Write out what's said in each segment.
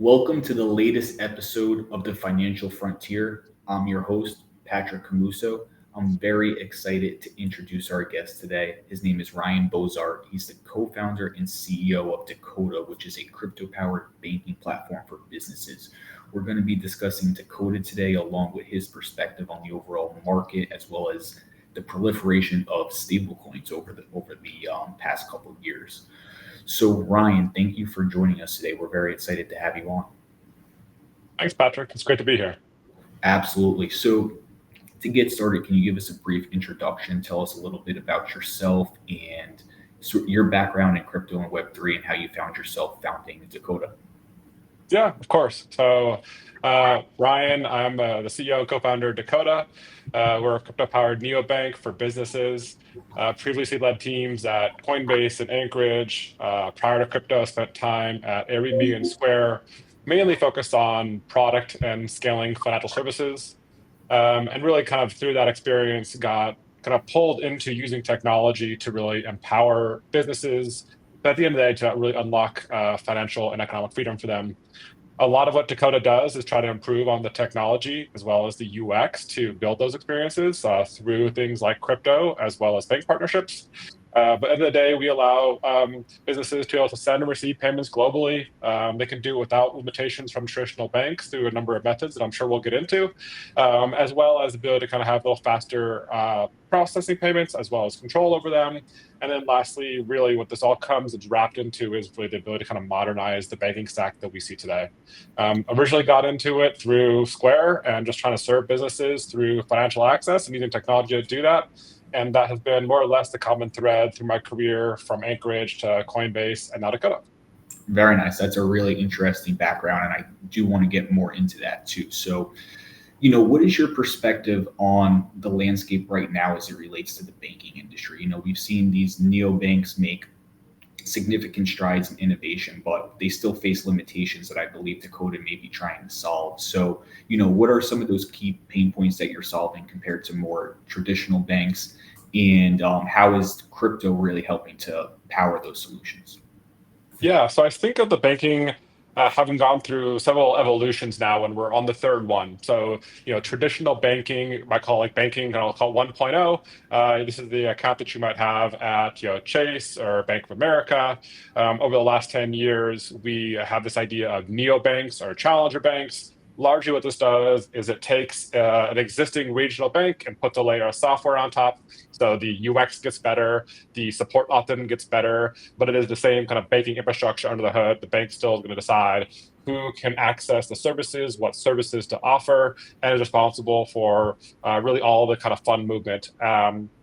Welcome to the latest episode of the Financial Frontier. I'm your host, Patrick Camuso. I'm very excited to introduce our guest today. His name is Ryan Bozarth. He's the co-founder and CEO of Dakota, which is a crypto-powered banking platform for businesses. We're going to be discussing Dakota today, along with his perspective on the overall market, as well as the proliferation of stablecoins over the past couple of years. So, Ryan, thank you for joining us today. We're very excited to have you on. Thanks, Patrick. It's great to be here. Absolutely. So, to get started, can you give us a brief introduction? Tell us a little bit about yourself and your background in crypto and Web3 and how you found yourself founding Dakota. Yeah, of course. Ryan, I'm the CEO and co-founder of Dakota. We're a crypto-powered neobank for businesses. Previously led teams at Coinbase and Anchorage. Prior to crypto, spent time at Airbnb and Square, mainly focused on product and scaling financial services. And really kind of through that experience, got kind of pulled into using technology to really empower businesses, but at the end of the day, to really unlock financial and economic freedom for them. A lot of what Dakota does is try to improve on the technology as well as the UX to build those experiences through things like crypto as well as bank partnerships. But at the end of the day, we allow businesses to be able to send and receive payments globally. They can do it without limitations from traditional banks through a number of methods that I'm sure we'll get into, as well as the ability to kind of have a little faster processing payments as well as control over them. And then lastly, really what this all comes and wrapped into is really the ability to kind of modernize the banking stack that we see today. Originally got into it through Square and just trying to serve businesses through financial access and using technology to do that. And that has been more or less the common thread through my career from Anchorage to Coinbase and now Dakota. Very nice. That's a really interesting background, and I do want to get more into that too. So, what is your perspective on the landscape right now as it relates to the banking industry? We've seen these neobanks make significant strides in innovation, but they still face limitations that I believe Dakota may be trying to solve. So, what are some of those key pain points that you're solving compared to more traditional banks? And how is crypto really helping to power those solutions? Yeah, so I think of the banking having gone through several evolutions now, and we're on the third one. So, traditional banking, I call like banking, I'll call 1.0. This is the account that you might have at Chase or Bank of America. Over the last 10 years, we have this idea of neobanks or challenger banks. Largely what this does is it takes an existing regional bank and puts a layer of software on top. So the UX gets better, the support often gets better, but it is the same kind of banking infrastructure under the hood. The bank still is going to decide who can access the services, what services to offer, and is responsible for really all the kind of fund movement.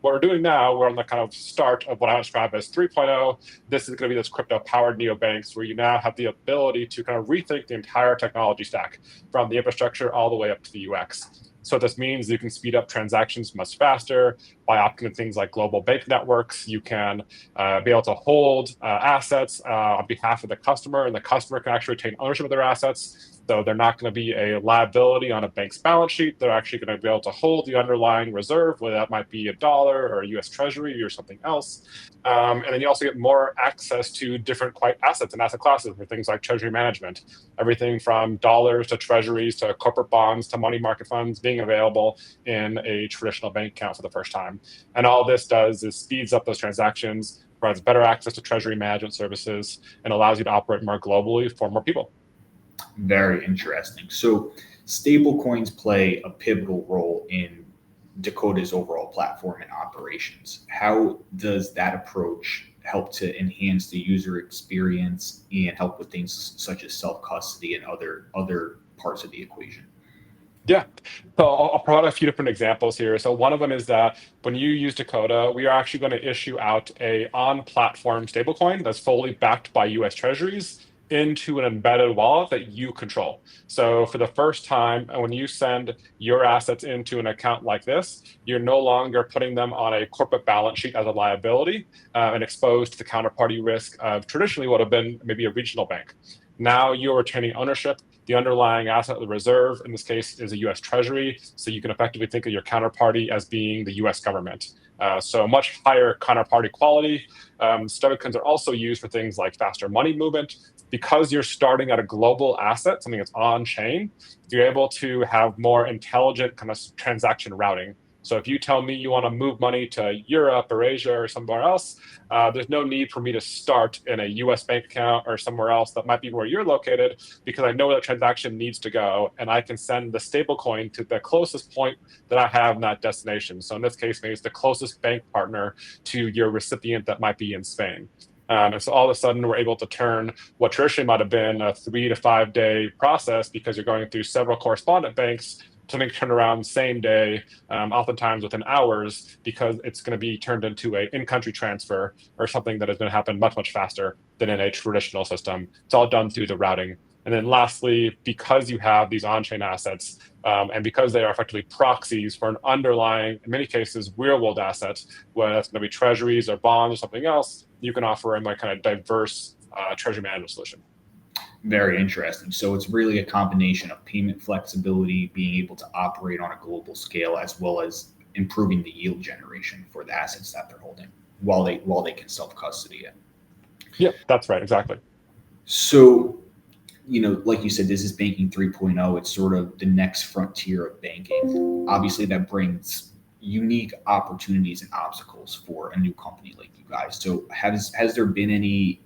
What we're doing now, we're on the kind of start of what I describe as 3.0. This is going to be this crypto-powered neobanks where you now have the ability to kind of rethink the entire technology stack from the infrastructure all the way up to the UX. So this means you can speed up transactions much faster by opting in things like global bank networks. You can be able to hold assets on behalf of the customer, and the customer can actually retain ownership of their assets. So they're not going to be a liability on a bank's balance sheet. They're actually going to be able to hold the underlying reserve, whether that might be a dollar or a US Treasury or something else. And then you also get more access to different assets and asset classes for things like treasury management. Everything from dollars to treasuries to corporate bonds to money market funds being available in a traditional bank account for the first time. And all this does is speeds up those transactions, provides better access to treasury management services, and allows you to operate more globally for more people. Very interesting. So, stablecoins play a pivotal role in Dakota's overall platform and operations. How does that approach help to enhance the user experience and help with things such as self-custody and other parts of the equation? Yeah, so I'll provide a few different examples here. So one of them is that when you use Dakota, we are actually going to issue out a on-platform stablecoin that's fully backed by US Treasuries into an embedded wallet that you control. So for the first time, when you send your assets into an account like this, you're no longer putting them on a corporate balance sheet as a liability and exposed to the counterparty risk of traditionally what would have been maybe a regional bank. Now you're retaining ownership. The underlying asset of the reserve, in this case, is a US Treasury. So you can effectively think of your counterparty as being the US government. So much higher counterparty quality. Stablecoins are also used for things like faster money movement. Because you're starting at a global asset, something that's on chain, you're able to have more intelligent kind of transaction routing. So if you tell me you want to move money to Europe or Asia or somewhere else, there's no need for me to start in a US bank account or somewhere else that might be where you're located, because I know where that transaction needs to go, and I can send the stablecoin to the closest point that I have in that destination. So in this case, maybe it's the closest bank partner to your recipient that might be in Spain. And so all of a sudden, we're able to turn what traditionally might have been a 3 to 5 day process, because you're going through several correspondent banks, to make turnaround same day, oftentimes within hours, because it's going to be turned into a in-country transfer or something that is going to happen much, much faster than in a traditional system. It's all done through the routing. And then lastly, because you have these on-chain assets, and because they are effectively proxies for an underlying, in many cases, real-world asset, whether that's going to be treasuries or bonds or something else, you can offer a more kind of diverse treasury management solution. Very interesting. So it's really a combination of payment flexibility, being able to operate on a global scale, as well as improving the yield generation for the assets that they're holding while they can self-custody it. Yeah, that's right. Exactly. So, like you said, this is banking 3.0. It's sort of the next frontier of banking. Obviously, that brings unique opportunities and obstacles for a new company like you guys. So has there been any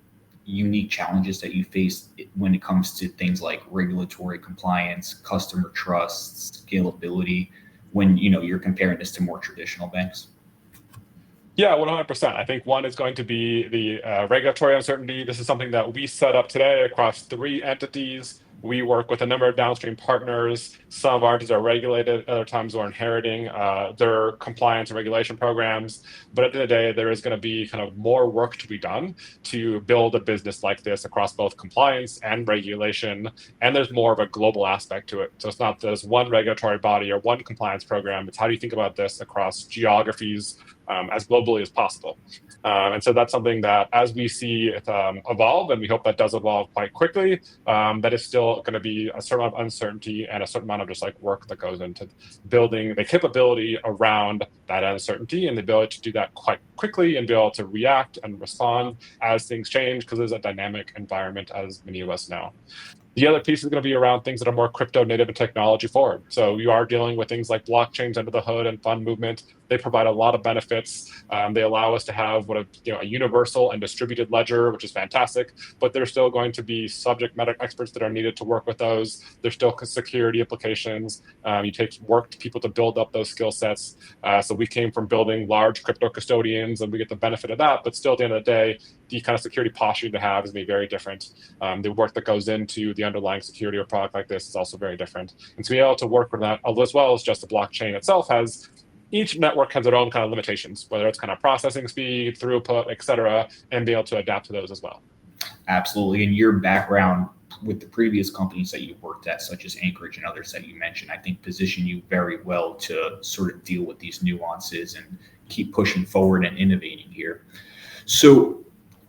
unique challenges that you face when it comes to things like regulatory compliance, customer trust, scalability, when you're comparing this to more traditional banks? Yeah, 100%. I think one is going to be the regulatory uncertainty. This is something that we set up today across 3 entities. We work with a number of downstream partners. Some of our entities are regulated, other times we're inheriting their compliance and regulation programs. But at the end of the day, there is going to be kind of more work to be done to build a business like this across both compliance and regulation. And there's more of a global aspect to it. So it's not this one regulatory body or one compliance program. It's how do you think about this across geographies as globally as possible. And so that's something that, as we see it evolve, and we hope that does evolve quite quickly, that is still going to be a certain amount of uncertainty and a certain amount of just like work that goes into building the capability around that uncertainty, and the ability to do that quite quickly and be able to react and respond as things change, because there's a dynamic environment, as many of us know. The other piece is going to be around things that are more crypto native and technology forward. So you are dealing with things like blockchains under the hood and fund movement. They provide a lot of benefits. They allow us to have a universal and distributed ledger, which is fantastic. But there's still going to be subject matter experts that are needed to work with those. There's still security implications. You take work to people to build up those skill sets. So we came from building large crypto custodians, and we get the benefit of that. But still, at the end of the day, the kind of security posture to have is going to be very different. The work that goes into the underlying security of a product like this is also very different. And to be able to work with that, as well as just the blockchain itself, each network has their own kind of limitations, whether it's kind of processing speed, throughput, et cetera, and be able to adapt to those as well. Absolutely. And your background with the previous companies that you worked at, such as Anchorage and others that you mentioned, I think position you very well to sort of deal with these nuances and keep pushing forward and innovating here. So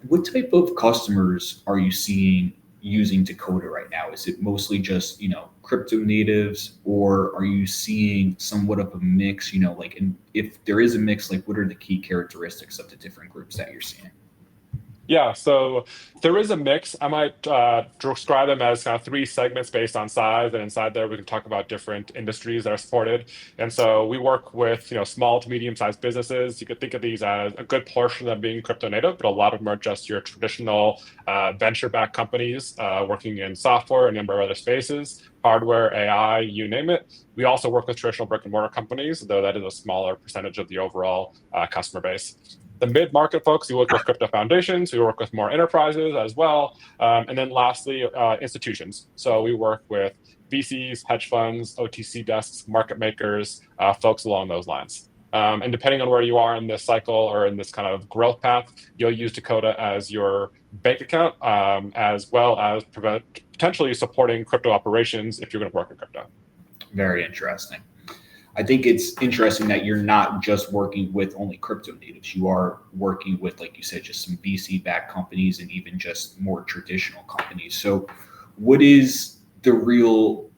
what type of customers are you seeing using Dakota right now? Is it mostly just, crypto natives, or are you seeing somewhat of a mix, and if there is a mix, like what are the key characteristics of the different groups that you're seeing? Yeah, so there is a mix. I might describe them as kind of 3 segments based on size, and inside there we can talk about different industries that are supported. And so we work with small to medium-sized businesses. You could think of these as a good portion of them being crypto native, but a lot of them are just your traditional venture-backed companies working in software and a number of other spaces, hardware, AI, you name it. We also work with traditional brick and mortar companies, though that is a smaller percentage of the overall customer base. The mid-market folks, we work with crypto foundations, we work with more enterprises as well. And then lastly, institutions. So we work with VCs, hedge funds, OTC desks, market makers, folks along those lines. And depending on where you are in this cycle or in this kind of growth path, you'll use Dakota as your bank account, as well as potentially supporting crypto operations if you're going to work in crypto. Very interesting. I think it's interesting that you're not just working with only crypto natives. You are working with, like you said, just some VC-backed companies and even just more traditional companies. So what is the real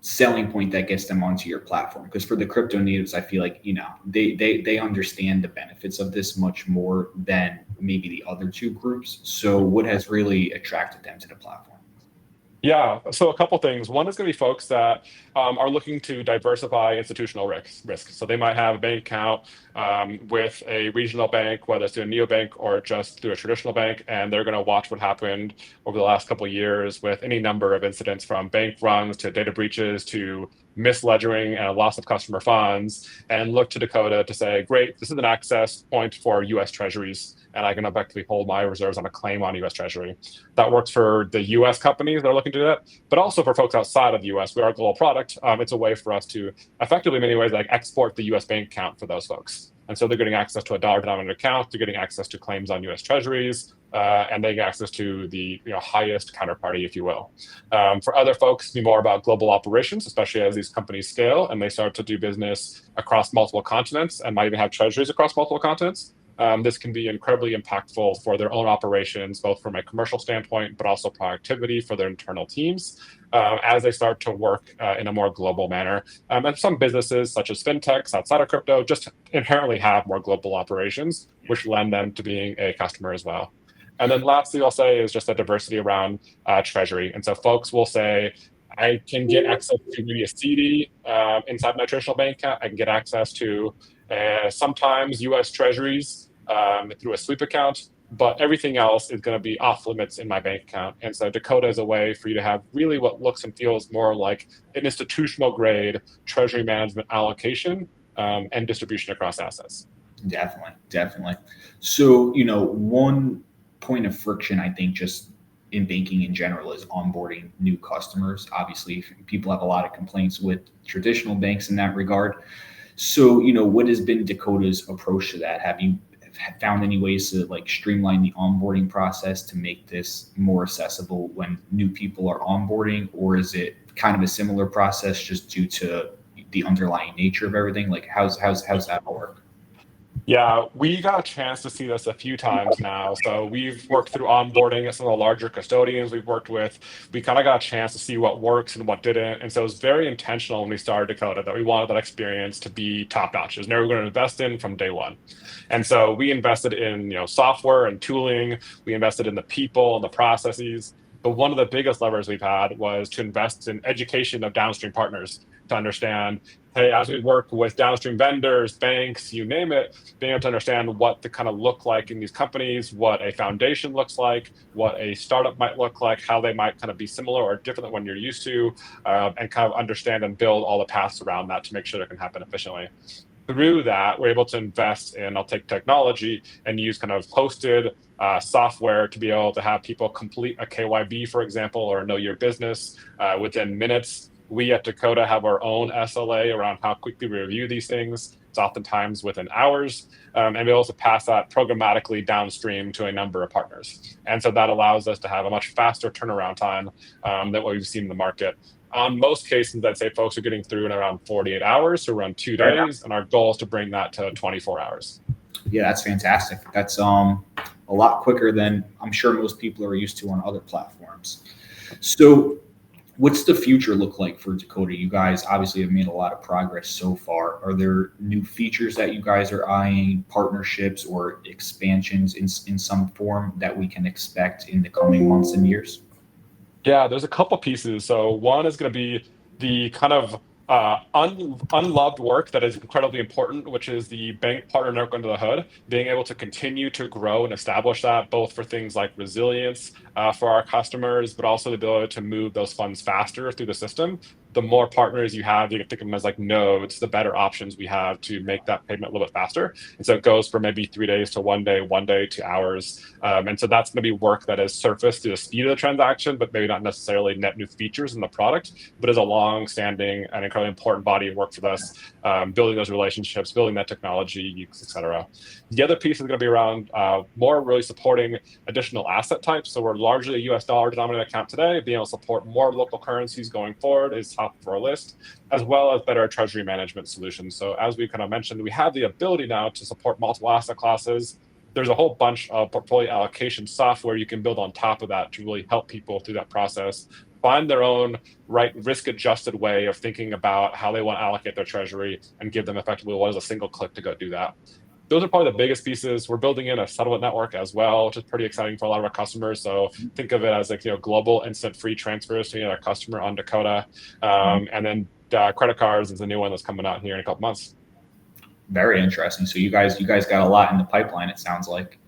selling point that gets them onto your platform? Because for the crypto natives, I feel like, they understand the benefits of this much more than maybe the other two groups. So what has really attracted them to the platform? Yeah, so a couple things. One is going to be folks that are looking to diversify institutional risk. So they might have a bank account with a regional bank, whether it's through a neobank or just through a traditional bank, and they're going to watch what happened over the last couple of years with any number of incidents, from bank runs to data breaches to misledgering and a loss of customer funds, and look to Dakota to say, great, this is an access point for US Treasuries, and I can effectively hold my reserves on a claim on US Treasury. That works for the US companies that are looking to do that, but also for folks outside of the US. We are a global product. It's a way for us to effectively, in many ways, like export the US bank account for those folks. And so they're getting access to a dollar-denominated account, they're getting access to claims on US Treasuries, and they get access to the highest counterparty, if you will. For other folks, be more about global operations, especially as these companies scale and they start to do business across multiple continents and might even have treasuries across multiple continents. This can be incredibly impactful for their own operations, both from a commercial standpoint, but also productivity for their internal teams as they start to work in a more global manner. And some businesses, such as fintechs outside of crypto, just inherently have more global operations, which lend them to being a customer as well. And then lastly, I'll say is just a diversity around treasury. And so folks will say, I can get access to maybe a CD inside my traditional bank account. I can get access to sometimes US Treasuries through a sweep account, but everything else is going to be off limits in my bank account. And so Dakota is a way for you to have really what looks and feels more like an institutional grade treasury management allocation and distribution across assets. Definitely. So, one point of friction, I think, just in banking in general, is onboarding new customers. Obviously, people have a lot of complaints with traditional banks in that regard. So, what has been Dakota's approach to that? Have you found any ways to streamline the onboarding process to make this more accessible when new people are onboarding, or is it kind of a similar process just due to the underlying nature of everything? Like, how's that work? Yeah, we got a chance to see this a few times now. So we've worked through onboarding at some of the larger custodians we've worked with. We kind of got a chance to see what works and what didn't. And so it was very intentional when we started Dakota that we wanted that experience to be top notch. It was never going to invest in from day one. And so we invested in software and tooling. We invested in the people and the processes. But one of the biggest levers we've had was to invest in education of downstream partners to understand, hey, as we work with downstream vendors, banks, you name it, being able to understand what they kind of look like in these companies, what a foundation looks like, what a startup might look like, how they might kind of be similar or different than what you're used to, and kind of understand and build all the paths around that to make sure it can happen efficiently. Through that, we're able to invest in, I'll take technology and use kind of hosted software to be able to have people complete a KYB, for example, or know your business within minutes. We at Dakota have our own SLA around how quickly we review these things. It's oftentimes within hours, and we also pass that programmatically downstream to a number of partners. And so that allows us to have a much faster turnaround time than what we've seen in the market. On most cases, I'd say folks are getting through in around 48 hours, so around 2 days, and our goal is to bring that to 24 hours. Yeah, that's fantastic. That's a lot quicker than I'm sure most people are used to on other platforms. So what's the future look like for Dakota? You guys obviously have made a lot of progress so far. Are there new features that you guys are eyeing, partnerships or expansions in some form that we can expect in the coming months and years? Yeah, there's a couple pieces. So one is going to be the kind of unloved work that is incredibly important, which is the bank partner network under the hood, being able to continue to grow and establish that, both for things like resilience for our customers, but also the ability to move those funds faster through the system. The more partners you have, you can think of them as like nodes, the better options we have to make that payment a little bit faster. And so it goes from maybe 3 days to 1 day, 1 day to hours. And so that's going to be work that is surfaced through the speed of the transaction, but maybe not necessarily net new features in the product, but is a long-standing and incredibly important body of work for us, building those relationships, building that technology, et cetera. The other piece is going to be around more really supporting additional asset types. So we're largely a US dollar denominated account today. Being able to support more local currencies going forward is top of our list, as well as better treasury management solutions. So as we kind of mentioned, we have the ability now to support multiple asset classes, there's a whole bunch of portfolio allocation software you can build on top of that to really help people through that process find their own right risk-adjusted way of thinking about how they want to allocate their treasury and give them effectively what is a single click to go do that. Those are probably the biggest pieces. We're building in a settlement network as well, which is pretty exciting for a lot of our customers. So think of it as like global instant free transfers to our customer on Dakota, and then credit cards is a new one that's coming out here in a couple months. Very interesting. So you guys got a lot in the pipeline, it sounds like.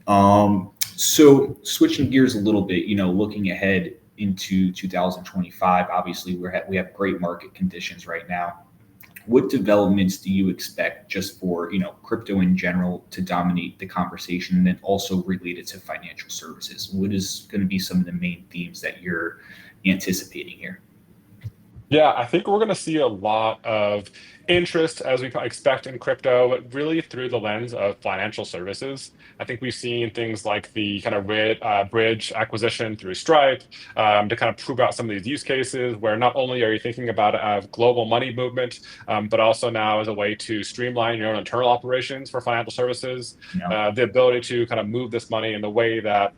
So switching gears a little bit, looking ahead into 2025, obviously we have great market conditions right now. What developments do you expect just for crypto in general to dominate the conversation, and then also related to financial services? What is going to be some of the main themes that you're anticipating here? Yeah, I think we're going to see a lot of interest as we expect in crypto, but really through the lens of financial services. I think we've seen things like the kind of bridge acquisition through Stripe to kind of prove out some of these use cases where not only are you thinking about it as global money movement, but also now as a way to streamline your own internal operations for financial services. The ability to kind of move this money in the way that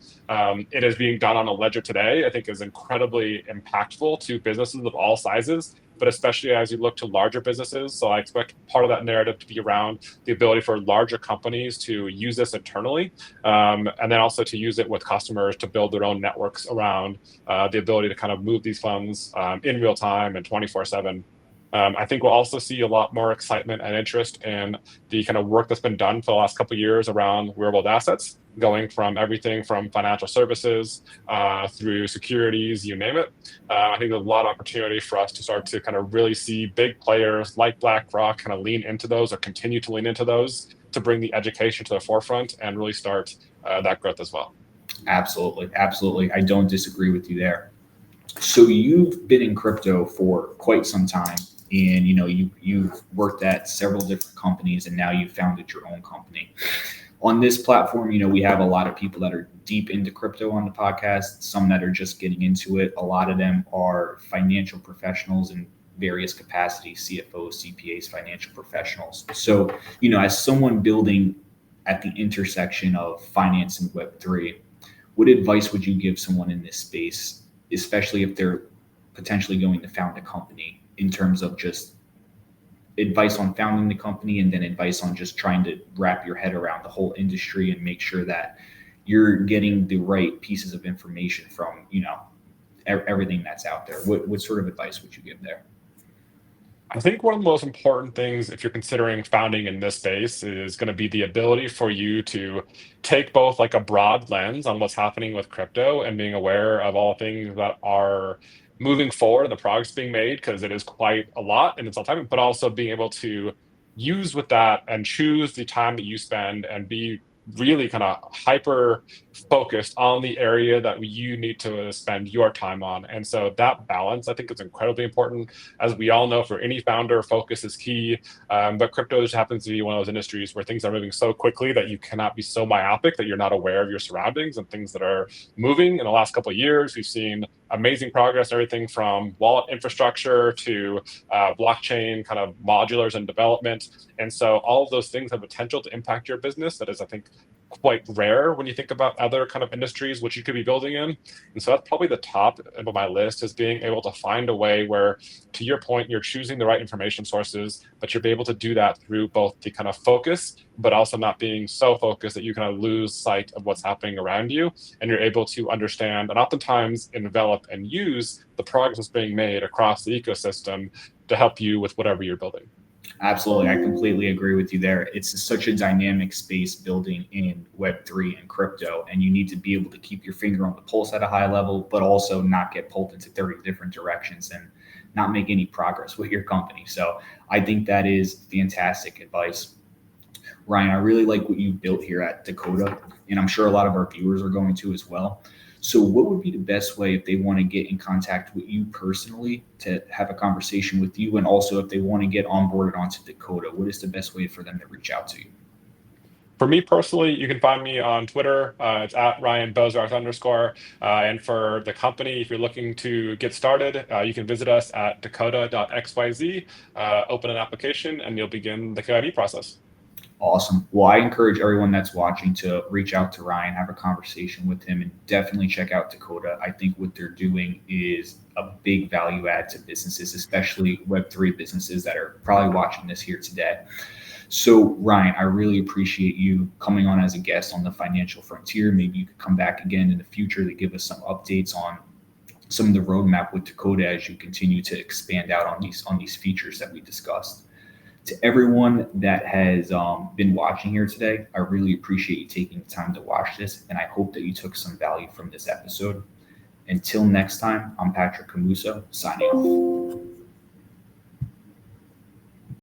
it is being done on a ledger today, I think is incredibly impactful to businesses of all sizes, but especially as you look to larger businesses. So I expect part of that narrative to be around the ability for larger companies to use this internally, and then also to use it with customers to build their own networks around the ability to kind of move these funds in real time and 24/7. I think we'll also see a lot more excitement and interest in the kind of work that's been done for the last couple of years around wearable assets, going from everything from financial services through securities, you name it. I think there's a lot of opportunity for us to start to kind of really see big players like BlackRock kind of lean into those or continue to lean into those to bring the education to the forefront and really start that growth as well. Absolutely. Absolutely. I don't disagree with you there. So you've been in crypto for quite some time, and you've worked at several different companies, and now you've founded your own company. On this platform, we have a lot of people that are deep into crypto on the podcast, some that are just getting into it. A lot of them are financial professionals in various capacities, CFOs, CPAs, financial professionals. So, as someone building at the intersection of finance and Web3, what advice would you give someone in this space, especially if they're potentially going to found a company, in terms of just advice on founding the company and then advice on just trying to wrap your head around the whole industry and make sure that you're getting the right pieces of information from, everything that's out there? What sort of advice would you give there? I think one of the most important things, if you're considering founding in this space, is going to be the ability for you to take both like a broad lens on what's happening with crypto and being aware of all things that are moving forward and the progress being made, because it is quite a lot in its own time, but also being able to use with that and choose the time that you spend and be really kind of hyper focused on the area that you need to spend your time on. And so that balance, I think, is incredibly important. As we all know, for any founder, focus is key. But crypto just happens to be one of those industries where things are moving so quickly that you cannot be so myopic that you're not aware of your surroundings and things that are moving. In the last couple of years, we've seen amazing progress, everything from wallet infrastructure to blockchain kind of modulars and development. And so all of those things have potential to impact your business. That is, I think, quite rare when you think about other kind of industries which you could be building in. And so that's probably the top of my list, is being able to find a way where, to your point, you're choosing the right information sources, but you're able to do that through both the kind of focus, but also not being so focused that you kind of lose sight of what's happening around you. And you're able to understand and oftentimes envelop and use the progress that's being made across the ecosystem to help you with whatever you're building. Absolutely. I completely agree with you there. It's such a dynamic space building in Web3 and crypto, and you need to be able to keep your finger on the pulse at a high level, but also not get pulled into 30 different directions and not make any progress with your company. So I think that is fantastic advice. Ryan, I really like what you built here at Dakota, and I'm sure a lot of our viewers are going to as well. So what would be the best way if they want to get in contact with you personally to have a conversation with you? And also if they want to get onboarded onto Dakota, what is the best way for them to reach out to you? For me personally, you can find me on Twitter. It's at Ryan Bozarth _. And for the company, if you're looking to get started, you can visit us at dakota.xyz, open an application, and you'll begin the KIV process. Awesome. Well, I encourage everyone that's watching to reach out to Ryan, have a conversation with him, and definitely check out Dakota. I think what they're doing is a big value add to businesses, especially Web3 businesses that are probably watching this here today. So, Ryan, I really appreciate you coming on as a guest on the Financial Frontier. Maybe you could come back again in the future to give us some updates on some of the roadmap with Dakota as you continue to expand out on these features that we discussed. To everyone that has been watching here today, I really appreciate you taking the time to watch this, and I hope that you took some value from this episode. Until next time, I'm Patrick Camuso, signing off.